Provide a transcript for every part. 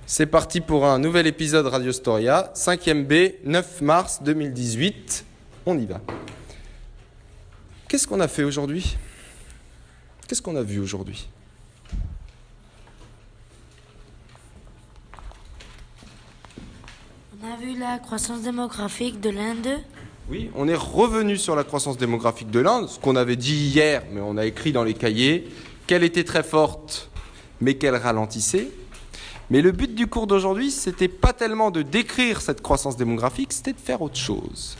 C'est parti pour un nouvel épisode Radio Storia, 5e B, 9 mars 2018. On y va. Qu'est-ce qu'on a fait aujourd'hui? Qu'est-ce qu'on a vu aujourd'hui? On a vu la croissance démographique de l'Inde. Oui, on est revenu sur la croissance démographique de l'Inde, ce qu'on avait dit hier, mais on a écrit dans les cahiers, qu'elle était très forte, mais qu'elle ralentissait. Mais le but du cours d'aujourd'hui, c'était pas tellement de décrire cette croissance démographique, c'était de faire autre chose.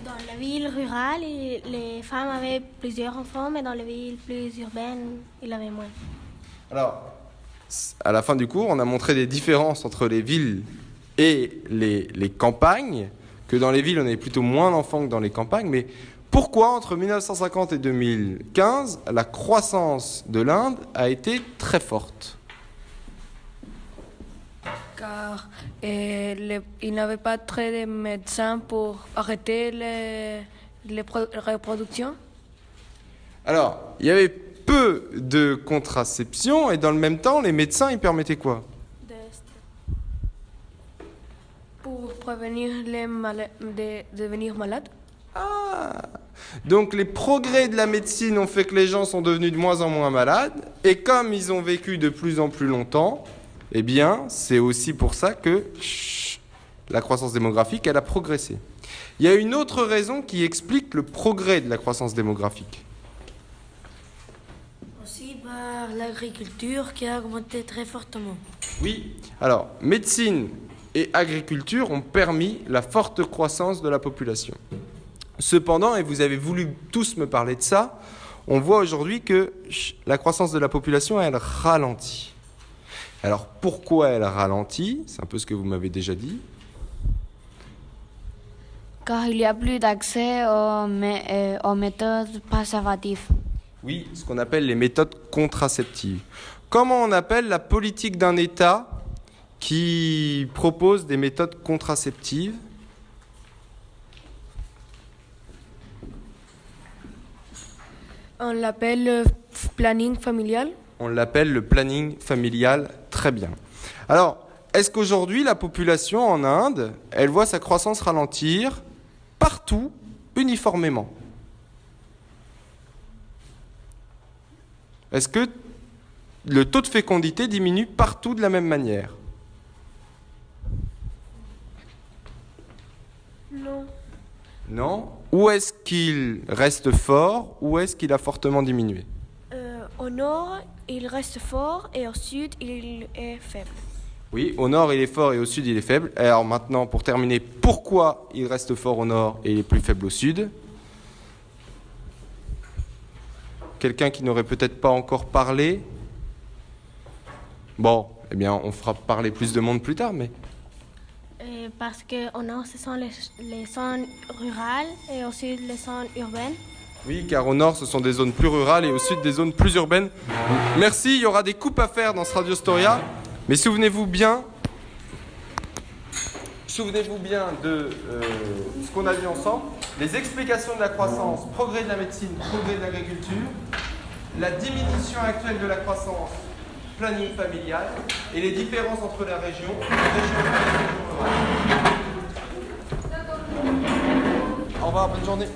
Dans la ville rurale, les femmes avaient plusieurs enfants, mais dans les villes plus urbaines, il avait moins. Alors, à la fin du cours, on a montré des différences entre les villes et les campagnes, que dans les villes, on avait plutôt moins d'enfants que dans les campagnes, mais pourquoi, entre 1950 et 2015, la croissance de l'Inde a été très forte? Car il n'avait pas très de médecins pour arrêter les reproductions. Alors, il y avait peu de contraception et dans le même temps, les médecins, ils permettaient quoi? Pour prévenir de devenir malades. Ah! Donc les progrès de la médecine ont fait que les gens sont devenus de moins en moins malades, et comme ils ont vécu de plus en plus longtemps, eh bien, c'est aussi pour ça que la croissance démographique, elle a progressé. Il y a une autre raison qui explique le progrès de la croissance démographique. Aussi par l'agriculture qui a augmenté très fortement. Oui, alors, médecine et agriculture ont permis la forte croissance de la population. Cependant, et vous avez voulu tous me parler de ça, on voit aujourd'hui que la croissance de la population, elle ralentit. Alors, pourquoi elle ralentit? C'est un peu ce que vous m'avez déjà dit. Car il n'y a plus d'accès aux méthodes préservatives. Oui, ce qu'on appelle les méthodes contraceptives. Comment on appelle la politique d'un État qui propose des méthodes contraceptives? On l'appelle le planning familial. On l'appelle le planning familial, très bien. Alors, est-ce qu'aujourd'hui, la population en Inde, elle voit sa croissance ralentir partout, uniformément? Est-ce que le taux de fécondité diminue partout de la même manière? Non. Non? Où est-ce qu'il reste fort? Ou est-ce qu'il a fortement diminué? Au nord, il reste fort et au sud, il est faible. Oui, au nord il est fort et au sud il est faible. Alors maintenant, pour terminer, pourquoi il reste fort au nord et il est plus faible au sud? Quelqu'un qui n'aurait peut-être pas encore parlé? Bon, eh bien on fera parler plus de monde plus tard, mais... Parce qu'au nord, ce sont les zones rurales et au sud, les zones urbaines. Oui, car au nord, ce sont des zones plus rurales et au sud, des zones plus urbaines. Merci, il y aura des coupes à faire dans ce Radio Storia. Mais souvenez-vous bien de ce qu'on a vu ensemble. Les explications de la croissance, progrès de la médecine, progrès de l'agriculture, la diminution actuelle de la croissance, planning familial, et les différences entre les régions rurales. Au revoir, bonne journée.